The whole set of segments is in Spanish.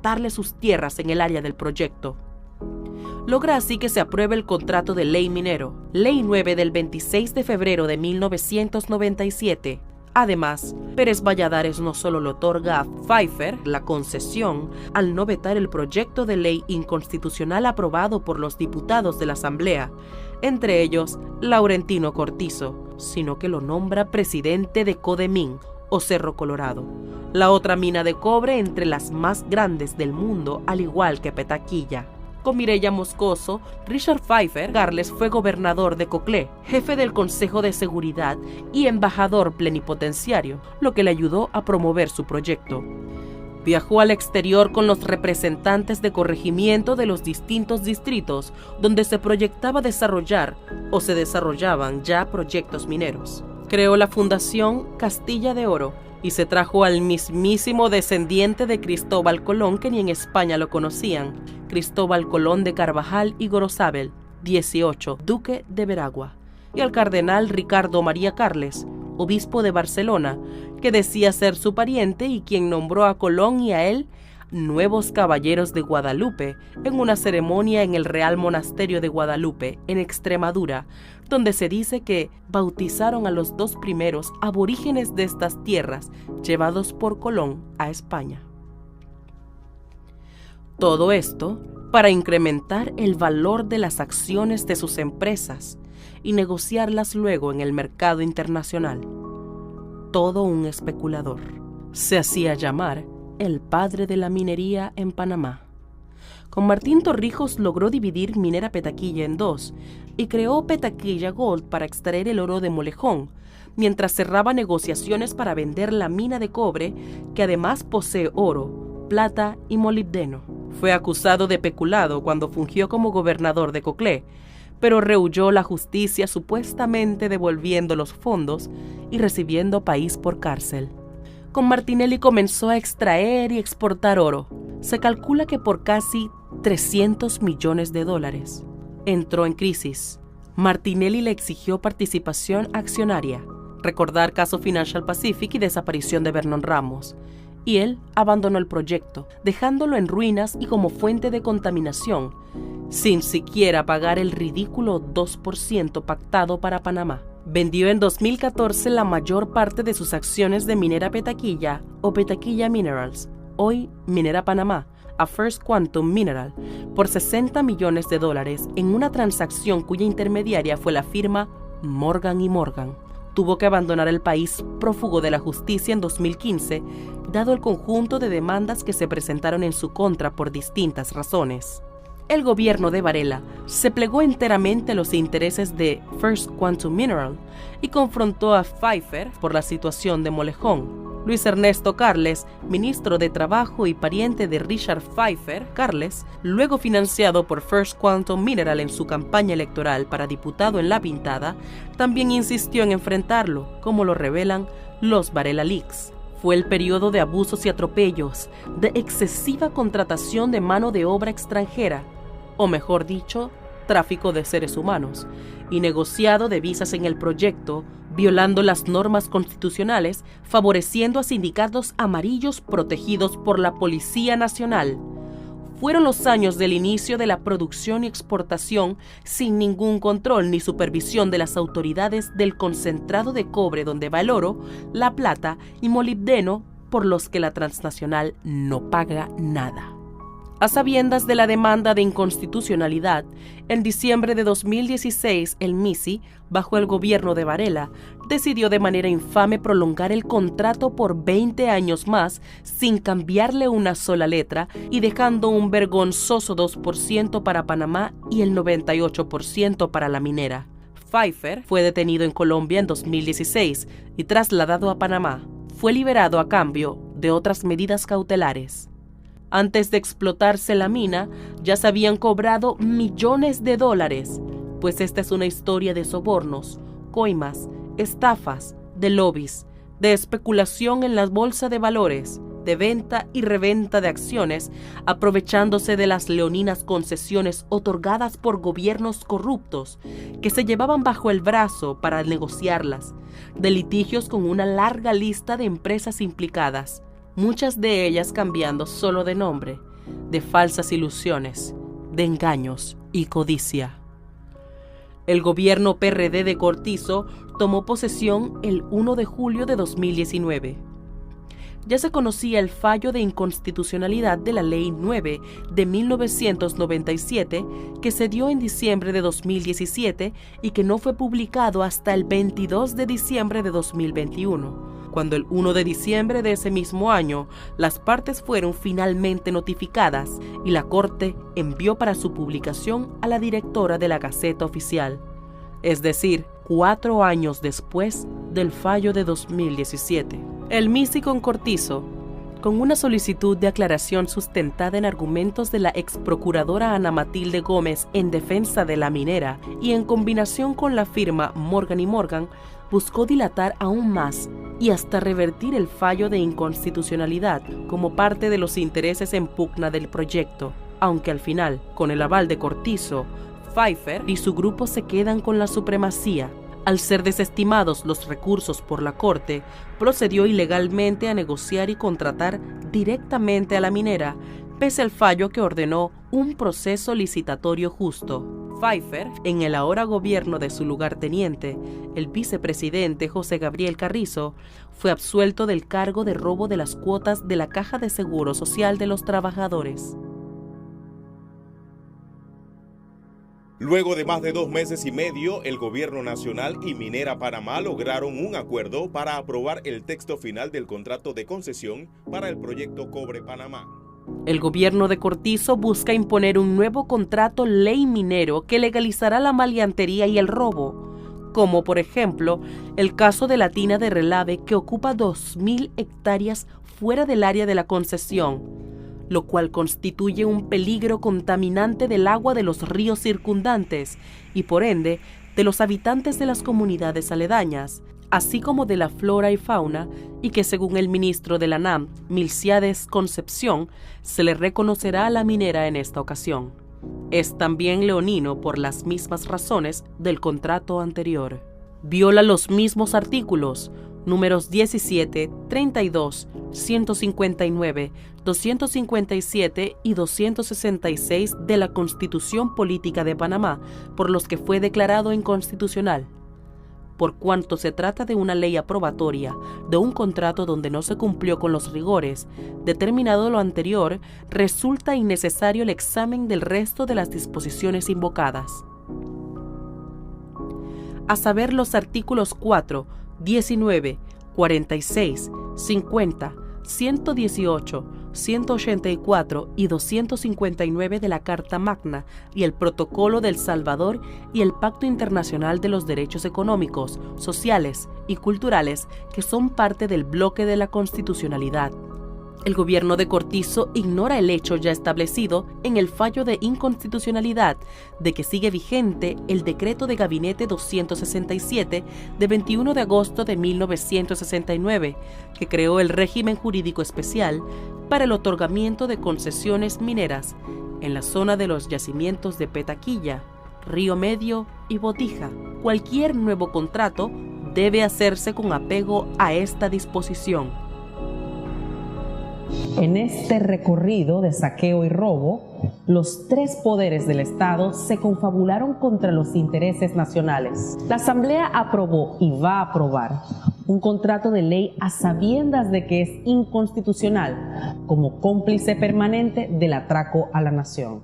darle sus tierras en el área del proyecto. Logra así que se apruebe el contrato de ley minero, Ley 9 del 26 de febrero de 1997. Además, Pérez Valladares no solo le otorga a Pfeiffer la concesión al no vetar el proyecto de ley inconstitucional aprobado por los diputados de la Asamblea, entre ellos Laurentino Cortizo, sino que lo nombra presidente de Codemín, o Cerro Colorado, la otra mina de cobre entre las más grandes del mundo, al igual que Petaquilla. Con Mireya Moscoso, Richard Pfeiffer Carles fue gobernador de Coclé, jefe del Consejo de Seguridad y embajador plenipotenciario, lo que le ayudó a promover su proyecto. Viajó al exterior con los representantes de corregimiento de los distintos distritos donde se proyectaba desarrollar o se desarrollaban ya proyectos mineros. Creó la Fundación Castilla de Oro y se trajo al mismísimo descendiente de Cristóbal Colón, que ni en España lo conocían, Cristóbal Colón de Carvajal y Gorozábal, 18, duque de Veragua, y al cardenal Ricardo María Carles, obispo de Barcelona, que decía ser su pariente y quien nombró a Colón y a él nuevos caballeros de Guadalupe en una ceremonia en el Real Monasterio de Guadalupe, en Extremadura, donde se dice que bautizaron a los dos primeros aborígenes de estas tierras llevados por Colón a España. Todo esto para incrementar el valor de las acciones de sus empresas y negociarlas luego en el mercado internacional. Todo un especulador. Se hacía llamar el padre de la minería en Panamá. Con Martín Torrijos logró dividir Minera Petaquilla en dos y creó Petaquilla Gold para extraer el oro de Molejón, mientras cerraba negociaciones para vender la mina de cobre, que además posee oro, plata y molibdeno. Fue acusado de peculado cuando fungió como gobernador de Coclé, pero rehuyó la justicia supuestamente devolviendo los fondos y recibiendo país por cárcel. Con Martinelli comenzó a extraer y exportar oro. Se calcula que por casi $300 millones. Entró en crisis. Martinelli le exigió participación accionaria, recordar caso Financial Pacific y desaparición de Vernon Ramos, y él abandonó el proyecto, dejándolo en ruinas y como fuente de contaminación, sin siquiera pagar el ridículo 2% pactado para Panamá. Vendió en 2014 la mayor parte de sus acciones de Minera Petaquilla o Petaquilla Minerals, hoy Minera Panamá, a First Quantum Mineral, por $60 millones en una transacción cuya intermediaria fue la firma Morgan & Morgan. Tuvo que abandonar el país prófugo de la justicia en 2015, dado el conjunto de demandas que se presentaron en su contra por distintas razones. El gobierno de Varela se plegó enteramente a los intereses de First Quantum Mineral y confrontó a Pfeiffer por la situación de Molejón. Luis Ernesto Carles, ministro de Trabajo y pariente de Richard Pfeiffer Carles, luego financiado por First Quantum Mineral en su campaña electoral para diputado en La Pintada, también insistió en enfrentarlo, como lo revelan los Varela Leaks. Fue el periodo de abusos y atropellos, de excesiva contratación de mano de obra extranjera, o mejor dicho, tráfico de seres humanos, y negociado de visas en el proyecto, violando las normas constitucionales, favoreciendo a sindicatos amarillos protegidos por la Policía Nacional. Fueron los años del inicio de la producción y exportación sin ningún control ni supervisión de las autoridades del concentrado de cobre donde va el oro, la plata y molibdeno, por los que la transnacional no paga nada. A sabiendas de la demanda de inconstitucionalidad, en diciembre de 2016 el MISI, bajo el gobierno de Varela, decidió de manera infame prolongar el contrato por 20 años más sin cambiarle una sola letra y dejando un vergonzoso 2% para Panamá y el 98% para la minera. Pfeiffer fue detenido en Colombia en 2016 y trasladado a Panamá. Fue liberado a cambio de otras medidas cautelares. Antes de explotarse la mina, ya se habían cobrado millones de dólares, pues esta es una historia de sobornos, coimas, estafas, de lobbies, de especulación en la bolsa de valores, de venta y reventa de acciones, aprovechándose de las leoninas concesiones otorgadas por gobiernos corruptos que se llevaban bajo el brazo para negociarlas, de litigios con una larga lista de empresas implicadas, muchas de ellas cambiando solo de nombre, de falsas ilusiones, de engaños y codicia. El gobierno PRD de Cortizo tomó posesión el 1 de julio de 2019. Ya se conocía el fallo de inconstitucionalidad de la Ley 9 de 1997 que se dio en diciembre de 2017 y que no fue publicado hasta el 22 de diciembre de 2021. Cuando el 1 de diciembre de ese mismo año, las partes fueron finalmente notificadas y la Corte envió para su publicación a la directora de la Gaceta Oficial, es decir, 4 años después del fallo de 2017. El MISI con Cortizo, con una solicitud de aclaración sustentada en argumentos de la ex procuradora Ana Matilde Gómez en defensa de la minera y en combinación con la firma Morgan & Morgan, buscó dilatar aún más y hasta revertir el fallo de inconstitucionalidad como parte de los intereses en pugna del proyecto, aunque al final, con el aval de Cortizo, Pfeiffer y su grupo se quedan con la supremacía. Al ser desestimados los recursos por la Corte, procedió ilegalmente a negociar y contratar directamente a la minera, pese al fallo que ordenó un proceso licitatorio justo. Pfeiffer, en el ahora gobierno de su lugarteniente, el vicepresidente José Gabriel Carrizo, fue absuelto del cargo de robo de las cuotas de la Caja de Seguro Social de los Trabajadores. Luego de más de 2 meses y medio, el Gobierno Nacional y Minera Panamá lograron un acuerdo para aprobar el texto final del contrato de concesión para el proyecto Cobre Panamá. El gobierno de Cortizo busca imponer un nuevo contrato ley minero que legalizará la maleantería y el robo, como por ejemplo el caso de la tina de Relave que ocupa 2.000 hectáreas fuera del área de la concesión, lo cual constituye un peligro contaminante del agua de los ríos circundantes y por ende de los habitantes de las comunidades aledañas, así como de la flora y fauna, y que según el ministro de la NAM, Milciades Concepción, se le reconocerá a la minera en esta ocasión. Es también leonino por las mismas razones del contrato anterior. Viola los mismos artículos, números 17, 32, 159, 257 y 266 de la Constitución Política de Panamá, por los que fue declarado inconstitucional. Por cuanto se trata de una ley aprobatoria de un contrato donde no se cumplió con los rigores, determinado lo anterior, resulta innecesario el examen del resto de las disposiciones invocadas. A saber, los artículos 4, 19, 46, 50, 118, 184 y 259 de la Carta Magna y el Protocolo del Salvador y el Pacto Internacional de los Derechos Económicos, Sociales y Culturales que son parte del bloque de la constitucionalidad. El gobierno de Cortizo ignora el hecho ya establecido en el fallo de inconstitucionalidad de que sigue vigente el decreto de Gabinete 267 de 21 de agosto de 1969, que creó el régimen jurídico especial para el otorgamiento de concesiones mineras en la zona de los yacimientos de Petaquilla, Río Medio y Botija. Cualquier nuevo contrato debe hacerse con apego a esta disposición. En este recorrido de saqueo y robo, los 3 poderes del Estado se confabularon contra los intereses nacionales. La Asamblea aprobó y va a aprobar un contrato de ley a sabiendas de que es inconstitucional, como cómplice permanente del atraco a la nación.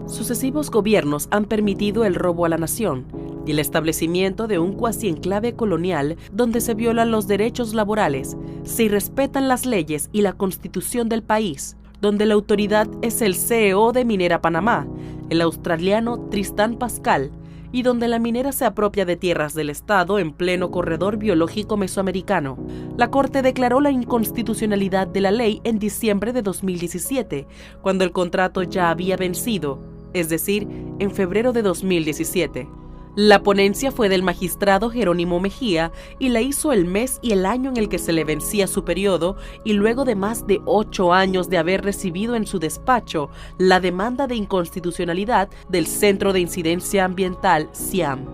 Sucesivos gobiernos han permitido el robo a la nación y el establecimiento de un cuasi enclave colonial donde se violan los derechos laborales, se irrespetan las leyes y la constitución del país, donde la autoridad es el CEO de Minera Panamá, el australiano Tristan Pascal, y donde la minera se apropia de tierras del Estado en pleno corredor biológico mesoamericano. La Corte declaró la inconstitucionalidad de la ley en diciembre de 2017, cuando el contrato ya había vencido, es decir, en febrero de 2017. La ponencia fue del magistrado Jerónimo Mejía y la hizo el mes y el año en el que se le vencía su periodo y luego de más de 8 años de haber recibido en su despacho la demanda de inconstitucionalidad del Centro de Incidencia Ambiental, CIAM.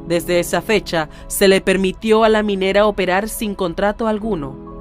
Desde esa fecha, se le permitió a la minera operar sin contrato alguno.